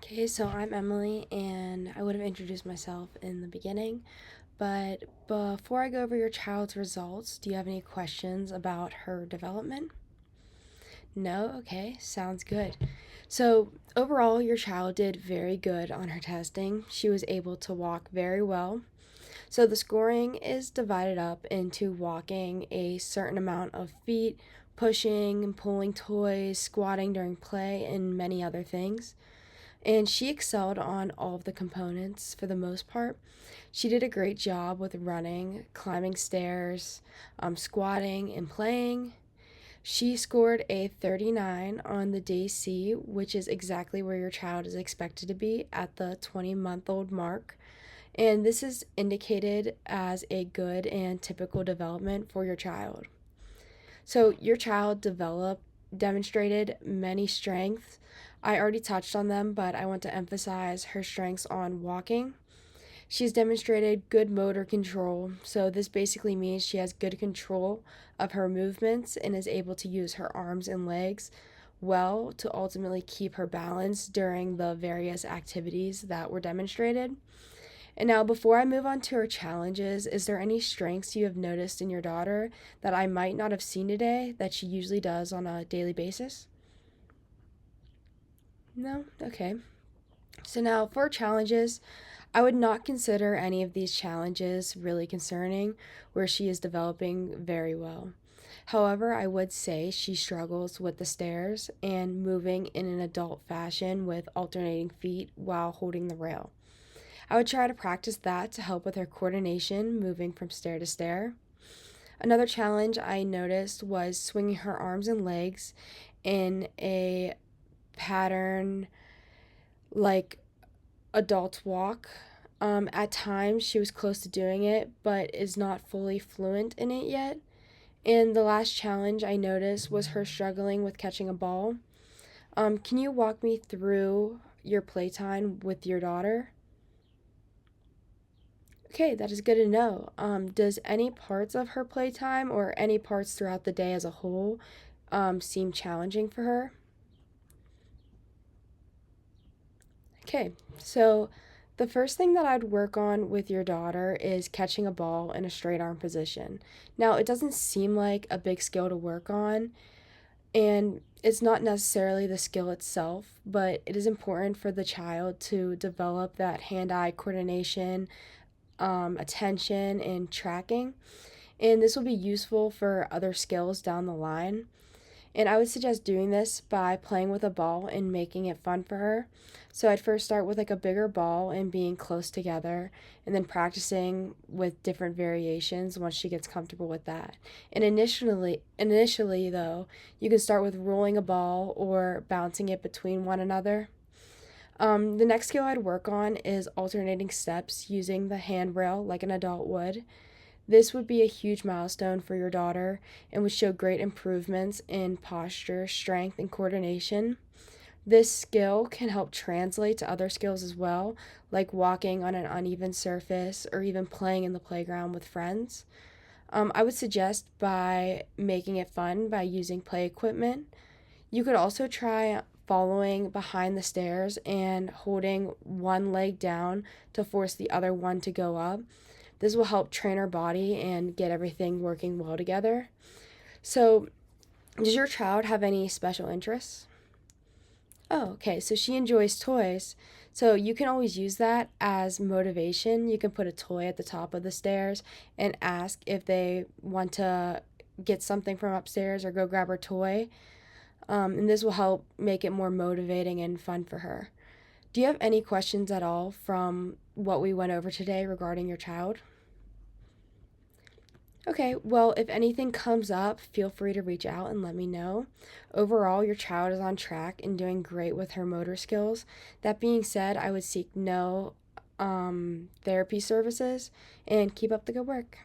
Okay, so I'm Emily, and I would have introduced myself in the beginning, but before I go over your child's results, do you have any questions about her development? No? Okay, sounds good. So, overall, your child did very good on her testing. She was able to walk very well. So, the scoring is divided up into walking a certain amount of feet, pushing and pulling toys, squatting during play, and many other things. And she excelled on all of the components for the most part. She did a great job with running, climbing stairs, squatting, and playing. She scored a 39 on the DC, which is exactly where your child is expected to be at the 20-month-old mark. And this is indicated as a good and typical development for your child. So your child demonstrated many strengths. I already touched on them, but I want to emphasize her strengths on walking. She's demonstrated good motor control, so this basically means she has good control of her movements and is able to use her arms and legs well to ultimately keep her balance during the various activities that were demonstrated. And now, before I move on to her challenges, is there any strengths you have noticed in your daughter that I might not have seen today that she usually does on a daily basis? No? Okay. So, now for challenges, I would not consider any of these challenges really concerning where she is developing very well. However, I would say she struggles with the stairs and moving in an adult fashion with alternating feet while holding the rail. I would try to practice that to help with her coordination moving from stair to stair. Another challenge I noticed was swinging her arms and legs in a pattern like adults walk. At times, she was close to doing it, but is not fully fluent in it yet. And the last challenge I noticed was her struggling with catching a ball. Can you walk me through your playtime with your daughter? Okay, that is good to know. Does any parts of her playtime or any parts throughout the day as a whole seem challenging for her? Okay, so the first thing that I'd work on with your daughter is catching a ball in a straight arm position. Now, it doesn't seem like a big skill to work on, and it's not necessarily the skill itself, but it is important for the child to develop that hand eye coordination, attention, and tracking. And this will be useful for other skills down the line. And I would suggest doing this by playing with a ball and making it fun for her. So I'd first start with like a bigger ball and being close together, and then practicing with different variations once she gets comfortable with that. And initially though, you can start with rolling a ball or bouncing it between one another. The next skill I'd work on is alternating steps using the handrail like an adult would. This would be a huge milestone for your daughter and would show great improvements in posture, strength, and coordination. This skill can help translate to other skills as well, like walking on an uneven surface or even playing in the playground with friends. I would suggest by making it fun by using play equipment. You could also try following behind the stairs and holding one leg down to force the other one to go up. This will help train our body and get everything working well together. So, does your child have any special interests? Oh, okay. So she enjoys toys. So you can always use that as motivation. You can put a toy at the top of the stairs and ask if they want to get something from upstairs or go grab her toy. And this will help make it more motivating and fun for her. Do you have any questions at all from what we went over today regarding your child? Okay, well, if anything comes up, feel free to reach out and let me know. Overall, your child is on track and doing great with her motor skills. That being said, I would seek no therapy services and keep up the good work.